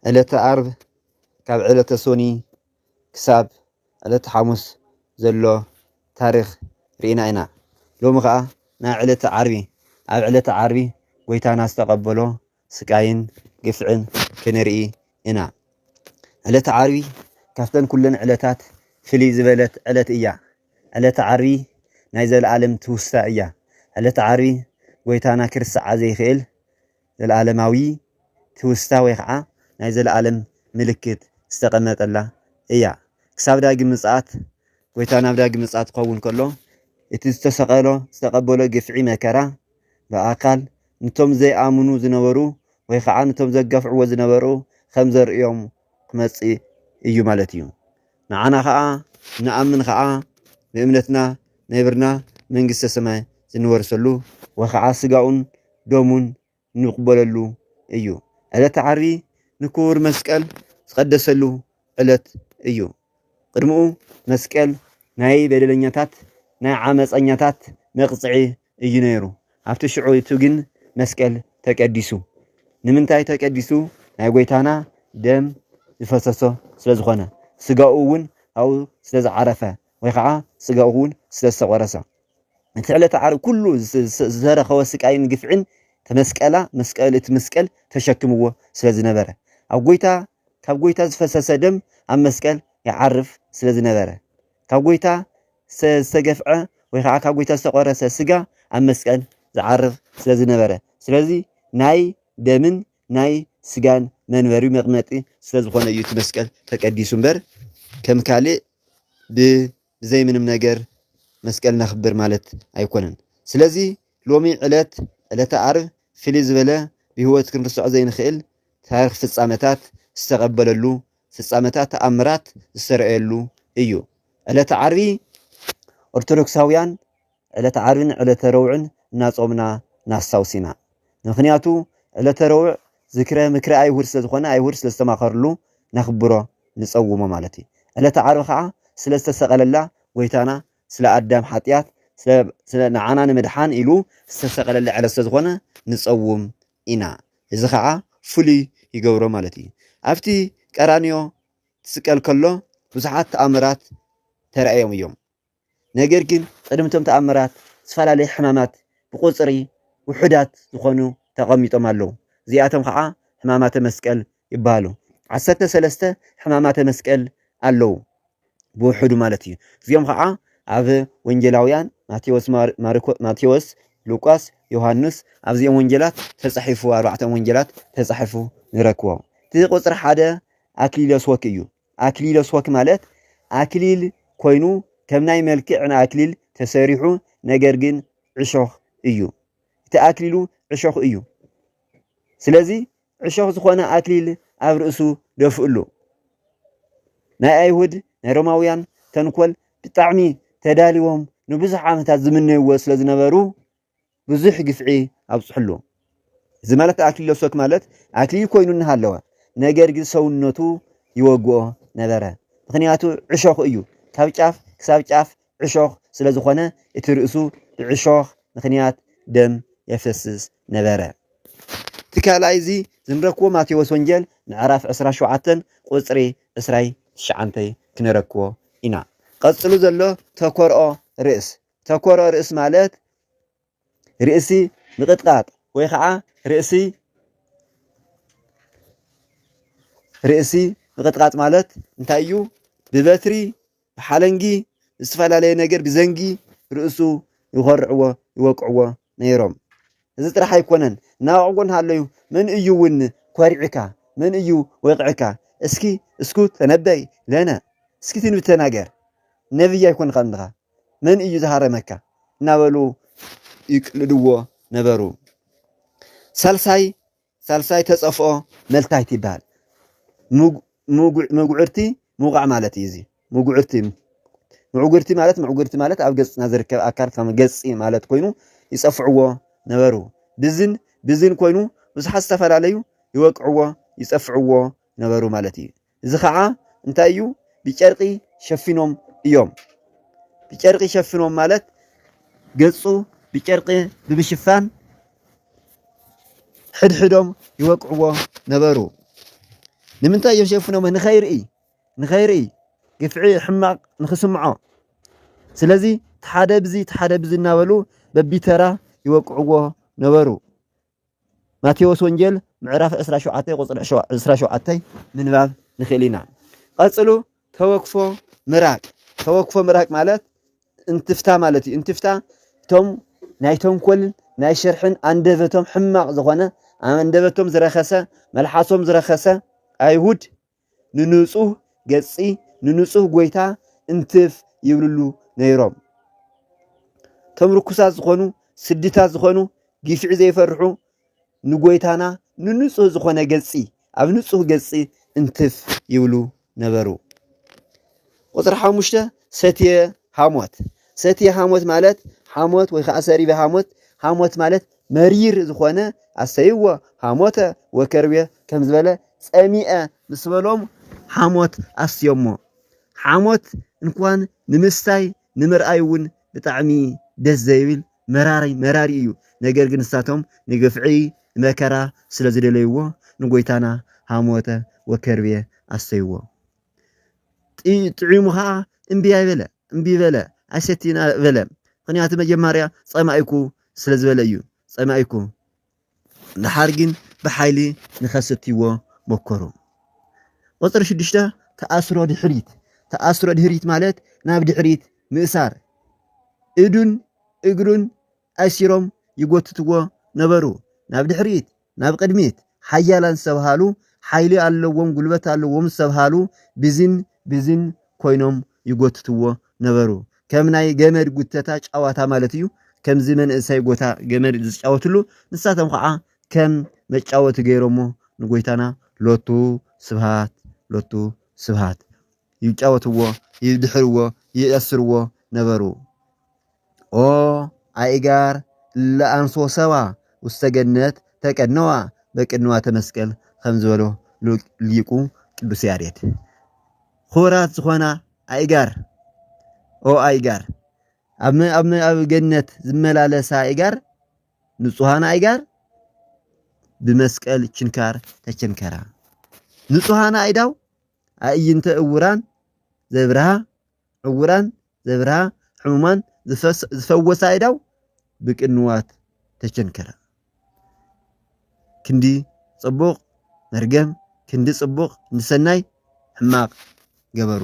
ዕለተ ዓርብ ካብ ዕለተ ሶኒ ክሳብ ዕለተ ሐሙስ ዘሎ ታሪኽ ርኢና ኢና ሎሚ ከዓ ናይ ዕለተ ዓርቢ ኣብ ዕለተ ዓርቢ ጎይታና ዝተቐበሎ ስቃይን ግፍዕን ክንርኢ ኢና ዕለተ ዓርቢ ካፍተን ኩለን ዕለታት ፍልይ ዝበለት ዕለት እያ ዕለተ ዓርቢ ናይ ዘለዓለም ትውስታ እያ ዕለተ ዓርቢ ጎይታና ክርስዓዕ ዘይኽእል ዘለዓለማዊ ትውስታ ወይ ከዓ ናይ ዘለዓለም ምልክት ዝተቐመጠላ እያ ክሳብ ዳግም ምጽኣት ጎይታና ኣብ ዳግም ምጽኣት ክኸውን ከሎ እቲ ዝተሰቐሎ ዝተቐበሎ ግፍዒ መከራ ብኣካል ነቶም ዘይኣምኑ ዝነበሩ ወይ ከዓ ነቶም ዘጋፍዕዎ ዝነበሩ ከም ዘርእዮም ክመጽእ እዩ ማለት እዩ ንዓና ከዓ ንኣምን ከዓ ብእምነትና ነብርና መንግስተ ሰማይ ዝንወርሰሉ ወይ ከዓ ስጋኡን ደሙን ንቕበለሉ እዩ ዕለተ ዓርቢ ንክቡር መስቀል ዝቐደሰሉ ዕለት እዩ ቅድሚኡ መስቀል ናይ በደለኛታት ናይ ዓመፀኛታት መቕፅዒ እዩ ነይሩ ኣብቲ ሽዑቱ ግን መስቀል ተቀዲሱ ንምንታይ ተቀዲሱ ናይ ጎይታና ደም ዝፈሰሶ ስለ ዝኾነ ስጋኡ እውን ኣብኡ ስለ ዝዓረፈ ወይ ከዓ ስጋኡ እውን ስለ ዝተቆረሰ እቲ ዕለተ ዓርቢ ኩሉ ዝረኸበ ስቃይን ግፍዕን ተመስቀላ መስቀል እቲ መስቀል ተሸክምዎ ስለ ዝነበረ ኣብ ጎይታ ካብ ጎይታ ዝፈሰሰ ደም ኣብ መስቀል ይዓርፍ ስለ ዝነበረ ካብ ጎይታ ዝተገፍዐ ወይ ከዓ ካብ ጎይታ ዝተቆረሰ ስጋ ኣብ መስቀል ዝዓርፍ ስለ ዝነበረ ስለዚ ናይ ደምን ናይ ስጋን መንበሪ መቕመጢ ስለ ዝኾነ እዩ እቲ መስቀል ተቀዲሱ እምበር ከም ካልእ ብዘይ ምንም ነገር መስቀል ነኽብር ማለት ኣይኮነን ስለዚ ሎሚ ዕለተ ዓርብ ፍልይ ዝበለ ብህይወት ክንርስዖ ዘይንኽእል ታሪኽ ፍጻመታት ዝተቐበለሉ ፍጻመታት ተኣምራት ዝሰርአየሉ እዩ ዕለተ ዓርቢ ኦርቶዶክሳውያን ዕለተ ዓርብን ዕለተ ረቡዕን እናጾምና ናስታውስ ኢና ምክንያቱ ዕለተ ረቡዕ ዝክረ ምክረ ኣይሁድ ስለ ዝኾነ ኣይሁድ ስለ ዝተማኸርሉ ነኽብሮ ንጸውሞ ማለት እዩ ዕለተ ዓርቢ ከዓ ስለ ዝተሰቐለላ ጎይታና ስለ ኣዳም ሓጢኣት ስለ ንዓና ንምድሓን ኢሉ ዝተሰቐለለ ዕለት ስለ ዝኾነ ንጸውም ኢና እዚ ከዓ ፍሉይ ይገብሮ ማለት እዩ ኣብቲ ቀራንዮ ትስቀል ከሎ ብዙሓት ተኣምራት ተረኣዮም እዮም ነገር ግን ቅድምቶም ተኣምራት ዝተፈላለዩ ሕማማት ብቁፅሪ ውሑዳት ዝኾኑ ተቐሚጦም ኣለዉ እዚኣቶም ከዓ ሕማማተ መስቀል ይበሃሉ 13 ሕማማተ መስቀል ኣለዉ ብውሑዱ ማለት እዩ እዚኦም ከዓ ኣብ ወንጌላውያን ማቴዎስ ሉቃስ ዮሃንስ ኣብዚኦም ወንጌላት ተጻሒፉ 4 ወንጌላት ተጻሒፉ ንረክቦ እቲ ቁፅሪ 1 ኣክሊለ ሶክ እዩ ኣክሊለ ሶክ ማለት ኣክሊል ኮይኑ ከም ናይ መልክዕ ኣክሊል ተሰሪሑ ነገር ግን ዕሾኽ እዩ እቲ ኣክሊሉ ዕሾኽ እዩ ስለዚ ዕሾኽ ዝኾነ ኣክሊል ኣብ ርእሱ ደፍእሉ ናይ ኣይሁድ ናይ ሮማውያን ተንኮል ብጣዕሚ ተዳልዎም ንብዙሕ ዓመታት ዝምነይዎ ስለ ዝነበሩ ብዙሕ ግፍዒ ኣብፅሕሉ እዚ ማለት ኣክሊለ ሶክ ማለት ኣክሊል ኮይኑ እናሃለወ ነገር ግን ሰውነቱ ይወግኦ ነበረ ምክንያቱ ዕሾኽ እዩ ካብ ጫፍ ክሳብ ጫፍ ዕሾኽ ስለ ዝኾነ እቲ ርእሱ ዕሾኽ ምክንያት ደም የፈስስ ነበረ እቲ ካልኣይ እዚ ዝንረክቦ ማቴዎስ ወንጌል ምዕራፍ 17 ቁፅሪ 29 ክንረክቦ ኢና ቀፅሉ ዘሎ ተኮርኦ ርእስ ማለት ርእሲ ምቅጥቃጥ ወይ ከዓ ርእሲ ምቅጥቃጥ ማለት እንታይ እዩ ብበትሪ ብሓለንጊ ዝተፈላለየ ነገር ብዘንጊ ርእሱ ይኮርዕዎ ይወቅዕዎ ነይሮም እዚ ጥራሕ ኣይኮነን እናወቅዕዎን ሃለዩ መን እዩ እውን ኮሪዕካ መን እዩ ወቅዕካ እስኪ ተነበይ ለነ እስኪ ትንቢት ተናገር ነብይ ኣይኮንካ እንኻ መን እዩ ዝሃረመካ እናበሉ ይቅልድዎ ነበሩ ሳልሳይ ተጸፍኦ መልታይት ይበሃል ምጉዕርቲ ምውቃዕ ማለት እዩ እዚ ምጉዕርቲ ማለት ኣብ ገጽና ዝርከብ ኣካል ከም ገጽ ማለት ኮይኑ ይጸፍዕዎ ነበሩ ብዝን ኮይኑ ብዙሓት ዝተፈላለዩ ይወቅዕዎ ይጸፍዕዎ ነበሩ ማለት እዩ እዚ ከዓ እንታይ እዩ ብጨርቂ ሸፊኖም እዮም ብጨርቂ ሸፊኖም ማለት ገጹ ብጨርቂ ብምሽፋን ሕድሕዶም ይወቅዕዎ ነበሩ ንምንታይ እዮም ሸፍኖሞ ንኸይርኢ ግፍዒ ሕማቕ ንኽስምዖ ስለዚ ተሓደ ብዚ እናበሉ በቢተራ ይወቅዕዎ ነበሩ ማቴዎስ ወንጌል ምዕራፍ 17 ቁፅሪ 17 ምንባብ ንኽእል ኢና ቀፅሉ ተወክፎ ምራቅ ማለት እንትፍታ ማለት እዩ እንትፍታ እቶም ናይ ተንኮልን ናይ ሸርሕን አንደበቶም ሕማቕ ዝኾነ አንደበቶም ዝረኸሰ መልሓሶም ዝረኸሰ አይሁድ ንንጹህ ገጺ ንንጹህ ጎይታ እንትፍ ይብልሉ ነይሮምቶም ርኩሳት ዝኾኑ ስድታት ዝኾኑ ግፍዒ ዘይፈርሑ ንጎይታና ንንጹህ ዝኾነ ገጺ ኣብ ንጹህ ገጺ እንትፍ ይብሉ ነበሩ ቁጥሪ 5 ሰትየ ሓሞት ማለት ሓሞት ወይ ከዓ ሰሪበ ሓሞት ማለት መሪር ዝኾነ አሰይዎ ሓሞተ ወከርብየ ከም ዝበለ ጸሚአ ምስ በሎም ሓሞት ኣስዮሞ ሓሞት እንኳን ንምስታይ ንምርኣይ እውን ብጣዕሚ ደስ ዘይብል መራሪ እዩ ነገር ግን ንሳቶም ንግፍዒ መከራ ስለ ዝደለይዎ ንጎይታና ሓሞተ ወከርብየ ኣሰይዎ ጥዒሙ ከዓ እምቢ በለ ኣሰቲና በለ ምክንያቱ መጀመርያ ጸማኢኩ ስለ ዝበለ እዩ ጸማኢኩ ንሓር ግን ብሓይሊ ንኸስትይዎ ሞከሩ ቁፅሪ 6 ተኣስሮ ድሕሪት ማለት ናብ ድሕሪት ምእሳር እዱን እግሩን ኣሲሮም ይጎትትዎ ነበሩ ናብ ድሕሪት ናብ ቅድሚት ሓያላን ዝተብሃሉ ሓይሊ ኣለዎም ጉልበት ኣለዎም ዝተብሃሉ ብዝን ኮይኖም ይጎትትዎ ነበሩ ከም ናይ ገመድ ጉተታ ጫዋታ ማለት እዩ ከምዚ መንእሰይ ጎታ ገመድ ዝጫወትሉ ንሳቶም ከዓ ከም መጫወቲ ገይሮሞ ንጎይታና ሎቱ ስብሃት ይጫወትዎ ይድሕርዎ ይእስርዎ ነበሩ ኦ ኣእጋር ለኣንሶ ሰባ ውስተ ገነት ተቀነዋ በቅንዋ ተመስቀል ከም ዝበሎ ሊቁ ቅዱስ ያሬድ ክቡራት ዝኾና ኣእጋር ኣብ ገነት ዝመላለሳ ኣእጋር ንጹሃና ኣእጋር ብመስቀል ችንካር ተቸንከራ ንጹሃና ኣእዳው ኣእይንተ ዕውራን ዘብርሃ ሕሙማን ዝፈወሳ ኣእዳው ብቅንዋት ተቸንከራ ክንዲ ጽቡቕ መርገም ክንዲ ጽቡቕ ንሰናይ ሕማቕ ገበሩ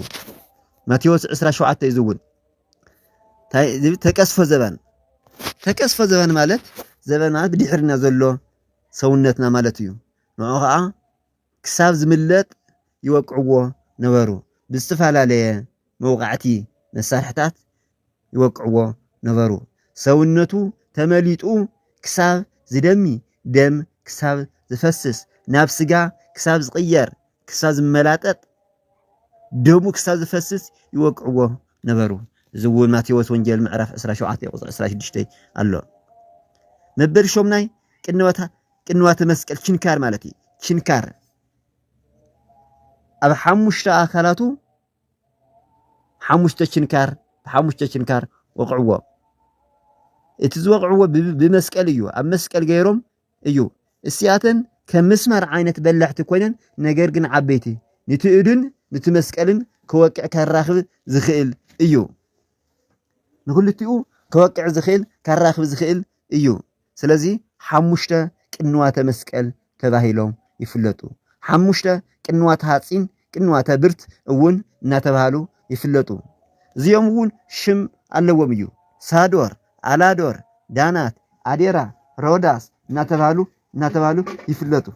ማቴዎስ 17 ይዝውን ተቀስፎ ዘበን ማለት ብድሕርና ዘሎ ሰውነትና ማለት እዩ ንዑ ከዓ ክሳብ ዝምለጥ ይወቅዕዎ ነበሩ ብዝተፈላለየ መውቃዕቲ መሳርሕታት ይወቅዕዎ ነበሩ ሰውነቱ ተመሊጡ ክሳብ ዝደሚ ደም ክሳብ ዝፈስስ ናብ ስጋ ክሳብ ዝቕየር ክሳብ ዝመላጠጥ ደሙ ክሳብ ዝፈስስ ይወቅዕዎ ነበሩ ዝውን ማቴዎስ ወንጌል ምዕራፍ 17 ቁጥሪ 16 ኣሎ መበል ሾምናይ ቅንዋተ መስቀል ችንካር ማለት እዩ ችንካር ኣብ ሓሙሽተ ኣካላቱ ሓሙሽተ ችንካር ወቅዕዎ እቲ ዝወቅዕዎ ብመስቀል እዩ ኣብ መስቀል ገይሮም እዩ እስያተን ከም ምስማር ዓይነት በላሕቲ ኮይነን ነገር ግን ዓበይቲ ንትእድን ነቲ መስቀልን ከወቅዕ ከራኽብ ዝኽእል እዩ ንኹልቲኡ ከወቅዕ ዝኽእል ከራኽብ ዝኽእል እዩ ስለዚ ሓሙሽተ ቅንዋተ መስቀል ተባሂሎም ይፍለጡ ሓሙሽተ ቅንዋተ ሓፂን ቅንዋተ ብርት እውን እናተባሃሉ ይፍለጡ እዚኦም እውን ሽም ኣለዎም እዩ ሳዶር አላዶር ዳናት አዴራ ሮዳስ እናተባሃሉ ይፍለጡ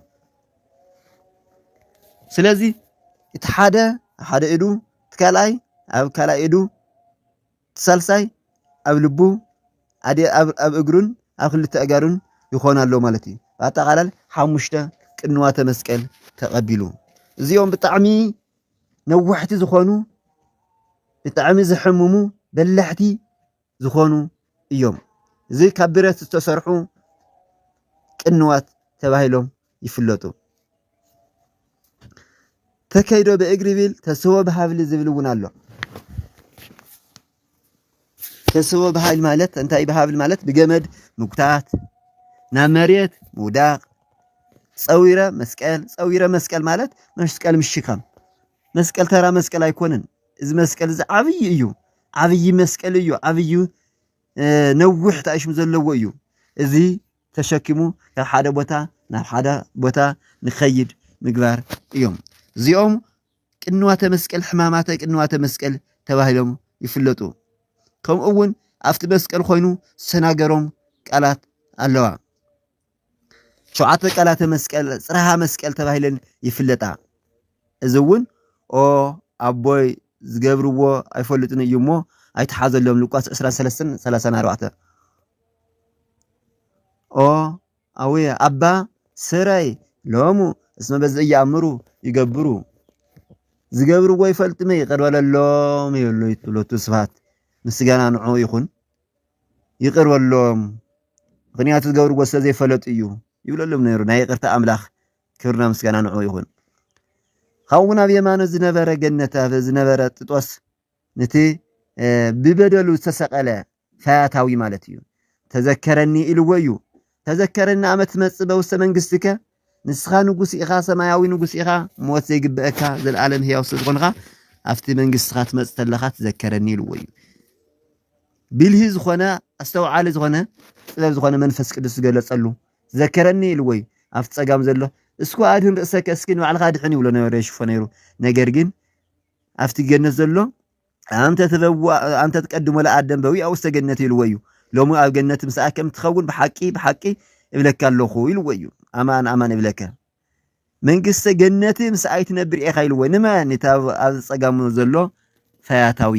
ስለዚ እቲ ሓደ ኢዱ ትካላይ ኣብ ካልኣይ ኢዱ ተሳልሳይ ኣብ ልቡ ኣብ እግሩን ኣብ ክልተ ኣጋሩን ይኾናሎ ማለት እዩ ኣጠቃላል ሓሙሽተ ቅንዋተ መስቀል ተቐቢሉ እዚኦም ብጣዕሚ ነዋሕቲ ዝኾኑ ብጣዕሚ ዝሕምሙ በላሕቲ ዝኾኑ እዮም እዚ ካብ ብረት ዝተሰርሑ ቅንዋት ተባሂሎም ይፍለጡ ተከይዶ በእግሪ ቢል ተስቦ በሃብል ዝብል እውን ኣሎ ተስቦ በሃብል ማለት እንታይ በሃብል ማለት ብገመድ ምጉታት ናብ መሬት ምውዳቅ ፀዊረ መስቀል ማለት መስቀል ምሽካም መስቀል ተራ መስቀል አይኮንን እዚ መስቀል እዚ ዓብይ እዩ ዓብይ መስቀል እዩ ዓብይ ነውሕ ታይሽም ዘለዎ እዩ እዚ ተሸኪሙ ካብ ሓደ ቦታ ናብ ሓደ ቦታ ንኸይድ ምግባር እዮም እዚኦም ቅንዋተ መስቀል ሕማማተ ቅንዋተ መስቀል ተባሂሎም ይፍለጡ ከምኡ እውን ኣብቲ መስቀል ኮይኑ ሰናገሮም ቃላት ኣለዋ ሸውዓተ ቃላተ መስቀል ጽርሃ መስቀል ተባሂለን ይፍለጣ እዚ እውን ኦ ኣቦይ ዝገብርዎ ኣይፈልጡን እዩ እሞ ኣይተሓዘሎም ሉቃስ 23:34 ኦ ኣውየ ኣባ ስረይ ሎሙ እስመ በዝ እያእምሩ ይገብሩ ዝገብርዎ ይፈልጥመ ይቀርበለሎም ይብሉ ይትብለቱ ስብሐት ምስጋና ንዑ ይኹን ይቅርበሎም ምክንያቱ ዝገብርዎ ስለዘይፈለጡ እዩ ይብለሎም ነይሩ ናይ ይቅርታ ኣምላኽ ክብርና ምስጋና ንዑ ይኹን ካብኡን ኣብ የማኑ ዝነበረ ገነት ኣብ ዝነበረ ጥጦስ ነቲ ብበደሉ ዝተሰቀለ ፈያታዊ ማለት እዩ ተዘከረኒ ኢልዎ እዩ ተዘከረኒ ኣመ ትመጽእ በውስተ መንግስትከ ንስኻ ንጉስ ኢኻ ሰማያዊ ንጉስ ኢኻ ሞት ዘይግብአካ ዘለዓለም ሕያው ስለዝኾንካ ኣብቲ መንግስትኻ ትመጽእ ተለኻ ተዘከረኒ ኢልዎ እዩ ብልሂ ዝኾነ ኣስተውዓሊ ዝኾነ ጥበብ ዝኾነ መንፈስ ቅዱስ ዝገለጸሉ ተዘከረኒ ኢልዎ እዩ ኣብቲ ጸጋም ዘሎ እስኩ ኣድህን ርእሰከ እስኪ ንባዕልኻ ድሕን ይብሎ ነበረ ይሽፎ ነይሩ ነገር ግን ኣብቲ ገነት ዘሎ ኣንተ ትቀድሞ ለኣደም በዊኣ ውስተ ገነት ኢልዎ እዩ ሎሚ ኣብ ገነት ምስኣ ከም ትኸውን ብሓቂ እብለካ ኣለኹ ኢልዎ እዩ ኣማን ኣማን እብለከ መንግስተ ገነት ምስኣይ ትነብር ኢኻ ኢልዎ ንመን ኣብ ጸጋሙ ዘሎ ፈያታዊ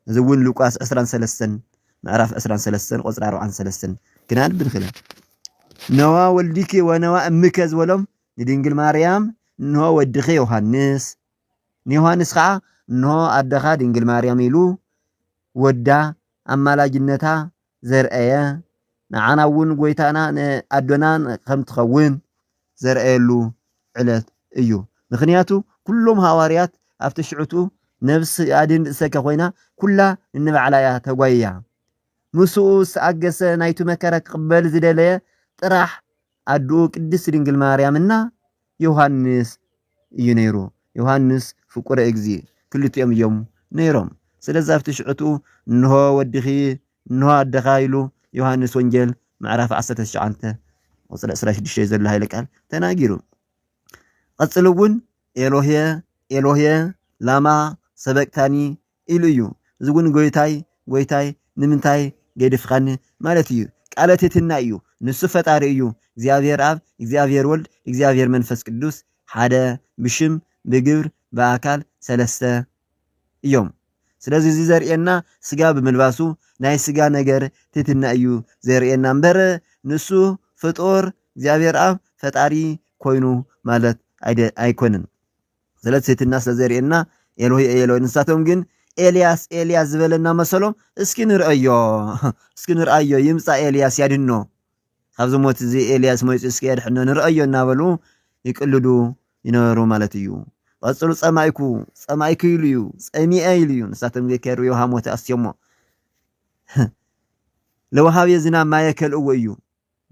እዚ እውን ሉቃስ 23 ምዕራፍ 23 ቁጽሪ 43 ክናን ብንክለ ነዋ ወልዲኪ ወነዋ እምከ ዝበሎም ንድንግል ማርያም እንሆ ወድኺ ዮሐንስ ንዮሐንስ ከዓ እንሆ ኣደኻ ድንግል ማርያም ኢሉ ወዳ ኣማላጅነታ ዘርአየ ንዓና እውን ጎይታና ንኣዶናን ከም ትኸውን ዘርአየሉ ዕለት እዩ ምክንያቱ ኩሎም ሃዋርያት ኣብቲ ሽዑቱ ነብሲ ኣድን ርእሰከ ኮይና ኩላ ንባዕላያ ተጓይያ ምስኡ ዝተኣገሰ ናይቱ መከራ ክቅበል ዝደለየ ጥራሕ ኣድኡ ቅድስት ድንግል ማርያምና ዮሐንስ እዩ ነይሩ ዮሐንስ ፍቁረ እግዚእ ክልቲኦም እዮም ነይሮም ስለዚ ኣብቲ ሽዑቱ እንሆ ወድኺ እንሆ ኣደኻ ኢሉ ዮሐንስ ወንጌል ምዕራፍ 19 ቁጽሪ 26 ዘሎ ሃይለ ቃል ተናጊሩ ቀጽሉ እውን ኤሎሄ ኤሎሄ ላማ ሰበቅታኒ ኢሉ እዩ እዚ እውን ጎይታይ ንምንታይ ገድፍኻኒ ማለት እዩ ቃለ ትሕትና እዩ ንሱ ፈጣሪ እዩ እግዚአብሔር አብ እግዚአብሔር ወልድ እግዚአብሔር መንፈስ ቅዱስ ሓደ ብሽም ብግብር በአካል ሰለስተ እዮም ስለዚህ እዚ ዘርኤና ስጋ ብምልባሱ ናይ ስጋ ነገር ትሕትና እዩ ዘርኤና እምበር ንሱ ፍጡር እግዚአብሔር አብ ፈጣሪ ኮይኑ ማለት አይኮንን ስለዚህ ትሕትና ስለዘርኤና ኤሎሄ ኤሎሄ ንሳቶም ግን ኤልያስ ዝበለና መሰሎም እስኪ ንርአዮ ይምፃ ኤልያስ ያድኖ ካብዚ ሞት እዚ ኤልያስ ሞይፅ እስኪ ያድሕኖ ንርአዮ እናበሉ ይቅልዱ ይነበሩ ማለት እዩ ቀጽሉ ጸማይኩ ኢሉ እዩ ጸሚአ ኢሉ እዩ ንሳቶም ከርዮ ሃሞት ኣስዮሞ ለወሃብየ ዝናብ ማየ ከልእዎ እዩ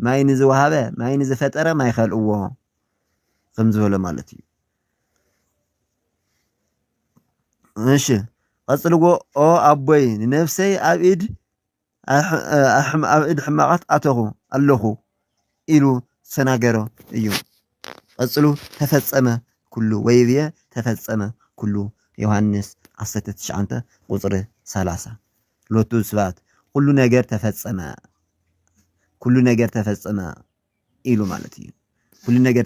ማይ ንዝወሃበ ማይ ንዝፈጠረ ማይ ከልእዎ ከም ዝበለ ማለት እዩ እሺ ቀጽልዎ ኦ ኣቦይ ንነፍሰይ ኣብ ኢድ ሕማቃት ኣለኹ ኢሉ ተናገረ እዩ ቀጽሉ ተፈጸመ ኩሉ ወይብየ ተፈጸመ ኩሉ ዮሐንስ 19 ቁጽሪ 30 ሎቱ ስባት ኩሉ ነገር ተፈጸመ ኢሉ ማለት እዩ ኩሉ ነገር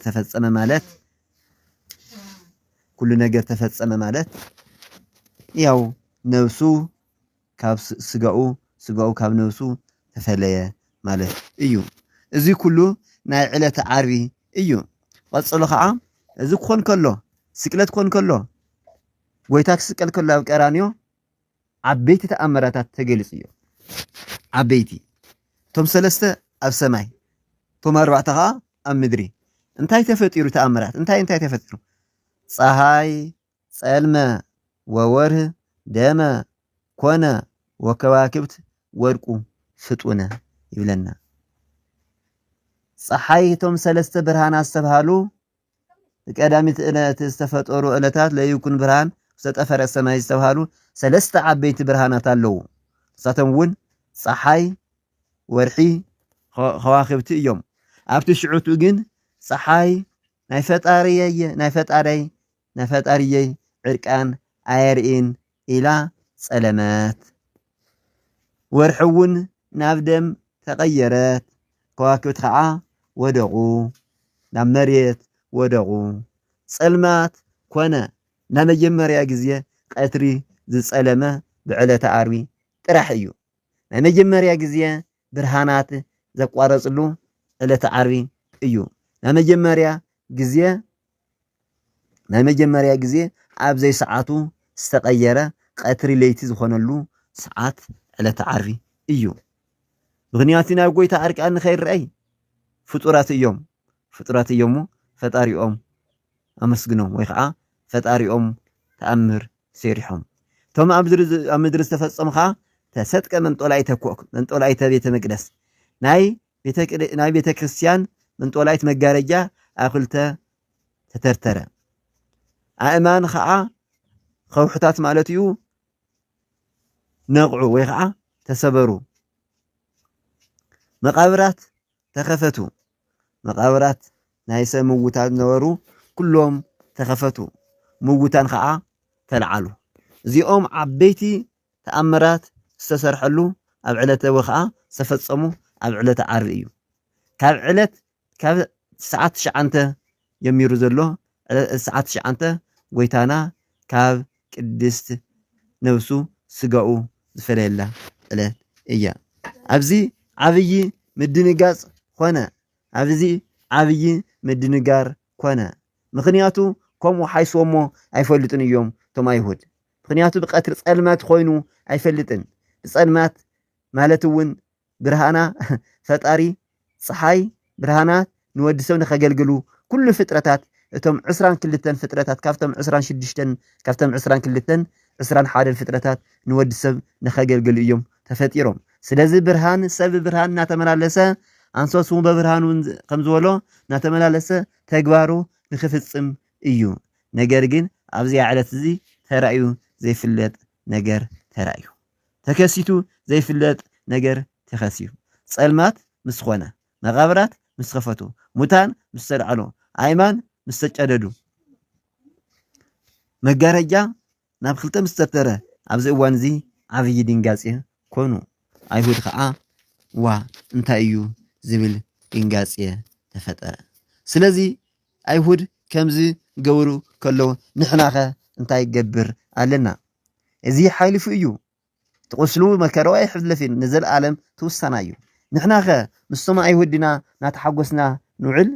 ተፈጸመ ማለት ያው ነፍሱ ካብ ስጋኡ ካብ ነፍሱ ተፈለየ ማለት እዩ እዚ ኩሉ ናይ ዕለተ ዓርቢ እዩ ቀጽሉ ከዓ እዚ ክኾን ከሎ ስቅለት ክኾን ከሎ ጎይታ ክስቀል ከሎ ኣብ ቀራንዮ ዓበይቲ ተኣምራታት ተገሊጹ እዩ ዓበይቲ ቶም ሰለስተ ኣብ ሰማይ ቶም ኣርባዕተ ከዓ ኣብ ምድሪ እንታይ ተፈጢሩ ተኣምራት እንታይ ተፈጢሩ ፀሃይ ጸልመ ወወርህ ደመ ኮነ ወከዋክብት ወድቁ ፍጡነ ይብለና ፀሓይቶም ሰለስተ ብርሃናት ዝተብሃሉ ቀዳሚት ዕለት ዝተፈጠሩ ዕለታት ለይኩን ብርሃን ዝተጠፈረ ሰማይ ዝተብሃሉ ሰለስተ ዓበይቲ ብርሃናት ኣለዉ ንሳቶም እውን ፀሓይ ወርሒ ከዋክብቲ እዮም ኣብቲ ሽዑቱ ግን ፀሓይ ናይ ፈጣሪየ ዕርቃን ኣየርኢን ኢላ ጸለመት ወርሒ እውን ናብ ደም ተቀየረት ከዋክብት ከዓ ወደቁ ናብ መሬት ወደቁ ጸልማት ኮነ ናብ መጀመርያ ግዜ ቀትሪ ዝጸለመ ብዕለተ ዓርቢ ጥራሕ እዩ ናይ መጀመርያ ግዜ ብርሃናት ዘቋረጽሉ ዕለተ ዓርቢ እዩ ናይ መጀመርያ ግዜ ኣብ ዘይ ሰዓቱ ዝተቀየረ ቀትሪ ለይቲ ዝኾነሉ ሰዓት ዕለተ ዓርቢ እዩ ምክንያቱ ናብ ጎይታ ዕርቃን ንኸይርአይ ፍጡራት እዮም ፈጣሪኦም ኣመስግኖም ወይ ከዓ ፈጣሪኦም ተኣምር ሰሪሖም ቶም ኣብ ምድሪ ዝተፈጸሙ ከዓ ተሰጥቀ መንጦላይተ ኮክ መንጦላይተ ቤተ መቅደስ ናይ ቤተ ክርስቲያን መንጦላይት መጋረጃ ኣብ ክልተ ተተርተረ ኣእማን ከዓ ከውሕታት ማለት እዩ ነቕዑ ወይ ከዓ ተሰበሩ መቃብራት ተኸፈቱ መቃብራት ናይ ሰብ ምውታት ነበሩ ኩሎም ተኸፈቱ ምውታን ከዓ ተለዓሉ እዚኦም ዓበይቲ ተኣምራት ዝተሰርሐሉ ኣብ ዕለተ ወይ ከዓ ዝተፈጸሙ ኣብ ዕለተ ዓርቢ እዩ ካብ ሰዓት 9 የሚሩ ዘሎ ሰዓት 9 ጎይታና ካብ ቅድስት ነብሱ ስጋኡ ዝፈለየላ ዕለት እያ ኣብዚ ዓብይ ምድንጋጽ ኮነ ኣብዚ ዓብይ ምድንጋር ኮነ ምክንያቱ ከምኡ ሓይስዎሞ ኣይፈልጥን እዮም ቶም ኣይሁድ ምክንያቱ ብቀትሪ ጸልማት ኮይኑ ኣይፈልጥን ብጸልማት ማለት እውን ብርሃና ፈጣሪ ፀሓይ ብርሃናት ንወዲ ሰብ ንኸገልግሉ ኩሉ ፍጥረታት እቶም 22 ፍጥረታት ካብቶም 26 ካብቶም 22 21 ፍጥረታት ንወዲ ሰብ ንኸገልግሉ እዮም ተፈጢሮም ስለዚ ብርሃን ሰብ ብርሃን እናተመላለሰ አንሶስ በብርሃኑ ከም ዝበሎ እናተመላለሰ ተግባሩ ንኽፍጽም እዩ ነገር ግን ኣብዚ ዕለት እዚ ተራእዩ ዘይፍለጥ ነገር ተራእዩ ተከሲቱ ዘይፍለጥ ነገር ተኸሲዩ ጸልማት ምስ ኮነ መቃብራት ምስ ከፈቱ ሙታን ምስ ተልዓሉ ኣይማን ምስ ተጨደዱ መጋረጃ ናብ ክልተ ምስ ተርተረ ኣብዚ እዋን እዚ ዓብይ ድንጋጼ ኮኑ ኣይሁድ ከዓ ዋ እንታይ እዩ ዝብል ድንጋጼ ተፈጠረ ስለዚ ኣይሁድ ከምዚ ገብሩ ከለው ንሕናኸ እንታይ ገብር ኣለና እዚ ሓሊፉ እዩ ተቆስሉ መከራዋ ይሕልፍን ንዘለዓለም ትውሳና እዩ ንሕናኸ ምስቶም ኣይሁድና ናተሓጎስና ንውዕል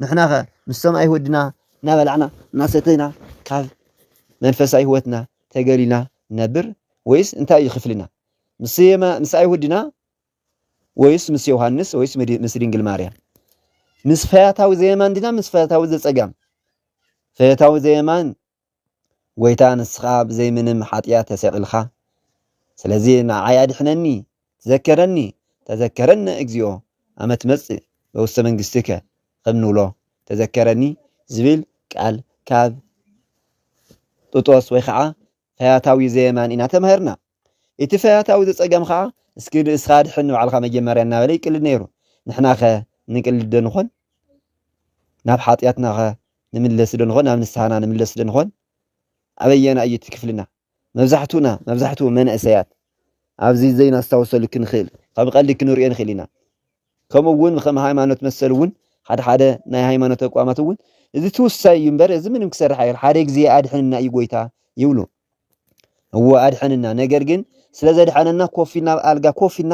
ንሕናኸ ምስቶም ኣይሁድና እናበላዕና እናሰተይና ካብ መንፈሳዊ ህይወትና ተገሊና ነብር ወይስ እንታይ እዩ ክፍልና ምስ ኣይሁድና ወይስ ምስ ዮሐንስ ወይስ ምስ ድንግል ማርያም ምስ ፈያታዊ ዘየማን ዲና ምስ ፈያታዊ ዘጸጋም ፈያታዊ ዘየማን ጎይታ ንስኻ ብዘይ ምንም ሓጢያት ተሰቂልኻ ስለዚ ንዓይ ኣድሕነኒ ተዘከረኒ እግዚኦ ኣመ ትመጽእ በውስተ መንግስትከ ከም ንብሎ ተዘከረኒ ዝብል ቃል ካብ ጡጦስ ወይ ከዓ ፈያታዊ ዘየማን ኢና ተማህርና እቲ ፈያታዊ ዘጸጋም ከዓ እስኪ እስኻ ድሕን ባዕልኻ መጀመርያ እናበለ ይቅልድ ነይሩ ንሕናኸ ንቅልድ ዶ ንኾን ናብ ሓጢያትናኸ ንምለስ ዶ ንኾን ናብ ንስሓና ንምለስ ዶ ንኾን ኣበየና እዩ ትክፍልና መብዛሕትኡ መንእሰያት ኣብዚ ዘይናስታውሰሉ ክንኽእል ካብ ቀልዲ ክንሪኦ ንኽእል ኢና ከምኡ እውን ከም ሃይማኖት መሰል እውን ሓደ ናይ ሃይማኖት ተቋማት እውን እዚ ትውሳይ እዩ እምበር እዚ ምንም ክሰርሕ ኣይል ሓደ ግዜ ኣድሕንና እዩ ጎይታ ይብሉ እዎ ኣድሕንና ነገር ግን ስለ ዘድሓነና ኮፊና ኣልጋ ኮፊና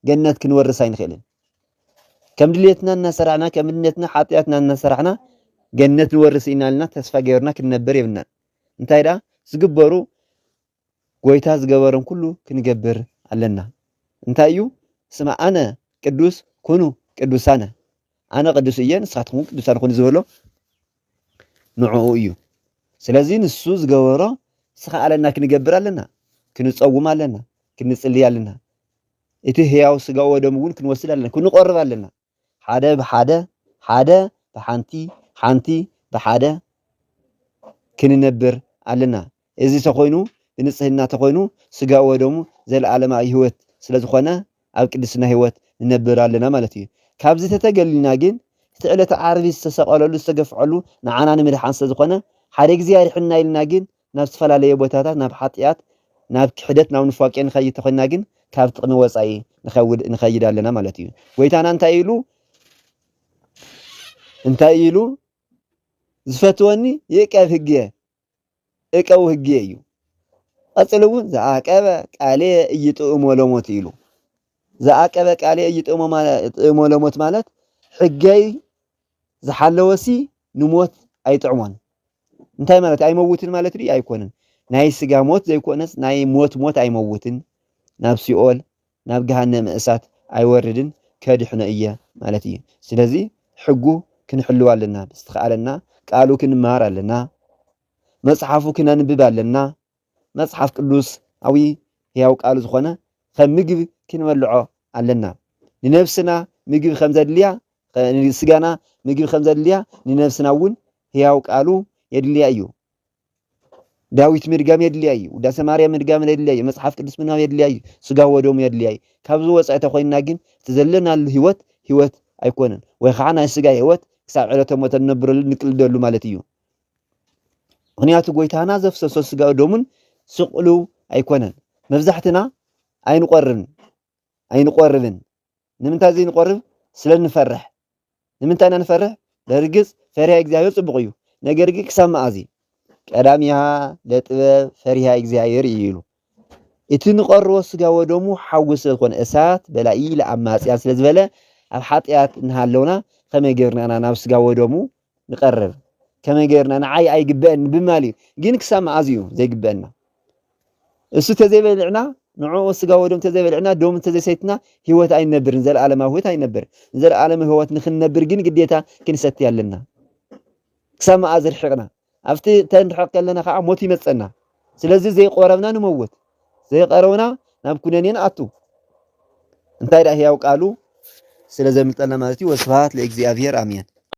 ገነት ክንወርስ ኣይንኽእልን ከም ድሌትና እናሰራዕና ከም ድሌትና ሓጢያትና እናሰራዕና ገነት ንወርስ ኢና ኢልና ተስፋ ገይርና ክንነብር የብልናን እንታይ ዳ ዝግበሩ ጎይታ ዝገበሮም ኩሉ ክንገብር ኣለና እንታይ እዩ ስማ ኣነ ቅዱስ ኩኑ ቅዱሳነ ኣነ ቅዱስ እየ ንስኻትኩም ቅዱሳን ኩኑ ዝበሎ ንዕኡ እዩ ስለዚ ንሱ ዝገበሮ ስኻ ኣለና ክንገብር ኣለና ክንጸውም ኣለና ክንጽልይ ኣለና እቲ ህያው ስጋው ወደም እውን ክንወስድ ኣለና ክንቆርብ ኣለና ሓደ ብሓደ ሓደ ብሓንቲ ሓንቲ ብሓደ ክንነብር ኣለና እዚ ተኮይኑ ብንጽህና ተኮይኑ ስጋው ወደሙ ዘለዓለማዊ ህይወት ስለዝኾነ ኣብ ቅድስና ህይወት ንነብር ኣለና ማለት እዩ ካብዚ ተተገሊና ግን እቲ ዕለተ ዓርቢ ዝተሰቀለሉ ዝተገፍዐሉ ንዓና ንምድሓን ስለዝኾነ ሓደ ግዜ ያድሕና ኢልና ግን ናብ ዝተፈላለየ ቦታታት ናብ ሓጢያት ናብ ክሕደት ናብ ንፋቄ ንኸይድ ተኮይና ግን ካብ ጥቕሚ ወፃኢ ንኸይድ ኣለና ማለት እዩ ጎይታና እንታይ ኢሉ ዝፈትወኒ ይዕቀብ ህግየ እቀው ህግየ እዩ ቀጽሉ እውን ዘዓቀበ ቃልየ ኢይጥዕሞ ለሞት ኢሉ ዘዓቀበ ቃልየ ኢይጥዕሞ ለሞት ማለት ሕገይ ዝሓለወሲ ንሞት ኣይጥዕሞን እንታይ ማለት ኣይመውትን ማለት ድዩ ኣይኮነን ናይ ስጋ ሞት ዘይኮነስ ናይ ሞት ኣይመውትን ናብ ሲኦል ናብ ገሃነመ እሳት ኣይወርድን ከድሕነ እየ ማለት እዩ ስለዚ ሕጉ ክንሕልው ኣለና ብዝተኻኣለና ቃሉ ክንማር ኣለና መጽሓፉ ክነንብብ ኣለና መጽሓፍ ቅዱስ ኣዊ ሕያው ቃሉ ዝኾነ ከም ምግቢ ክንበልዖ ኣለና ንነፍስና ምግቢ ከም ዘድልያ ስጋና ምግቢ ከም ዘድልያ ንነፍስና እውን ሕያው ቃሉ የድልያ እዩ ዳዊት ምድጋም የድልያ እዩ ውዳሴ ማርያም ምድጋም የድልያ እዩ መጽሓፍ ቅዱስ ምንባብ የድልያ እዩ ስጋ ወደሙ የድልያ እዩ ካብዚ ወጻኢ ተኮይንና ግን ተዘለናሉ ህይወት ኣይኮነን ወይ ከዓ ናይ ስጋ ህይወት ክሳብ ዕለተ ሞት ንነብረሉ ንቅልደሉ ማለት እዩ ምክንያቱ ጎይታና ዘፍሰሶ ስጋ ወደሙን ስቕሉ ኣይኮነን መብዛሕትና ኣይንቆርብን ንምንታይ ዘይንቆርብ ስለንፈርሕ ንምንታይ ንፈርሕ በርግጽ ፈሪሃ እግዚአብሔር ጽቡቕ እዩ ነገር ግን ክሳብ መዓዚ ቀዳሚያ ለጥበብ ፈሪሃ እግዚአብሔር ይሉ እቲ ንቆርቦ ስጋ ወደሙ ሓውስ ስለዝኾነ እሳት በላኢ ለኣማጽያን ስለዝበለ ኣብ ሓጢያት እንሃለውና ከመይ ጌርና ናብ ስጋ ወደሙ ንቀርብ ከመይ ጌርና ንዓይ ኣይግበአን ብማል እዩ ግን ክሳብ መዓዚ እዩ ዘይግበአና እሱ ተዘይበልዕና ንዑ ስጋ ወደሙ ተዘይበልዕና ደሙ ተዘይሰይትና ህይወት ኣይነብርን ዘለዓለማዊ ህይወት ኣይነብርን ዘለዓለማዊ ህይወት ንኽንነብር ግን ግዴታ ክንሰቲ ኣለና ክሳብ መዓዚ ርሕቕና ኣብቲ ተንርሕቕ ከለና ከዓ ሞት ይመፀና ስለዚ ዘይቆረብና ንመውት ዘይቀረብና ናብ ኩነኔ ንኣቱ እንታይ ዳ ሕያው ቃሉ ስለ ዘምልጠና ማለት እዩ ወስብሐት ለእግዚአብሔር ኣሜን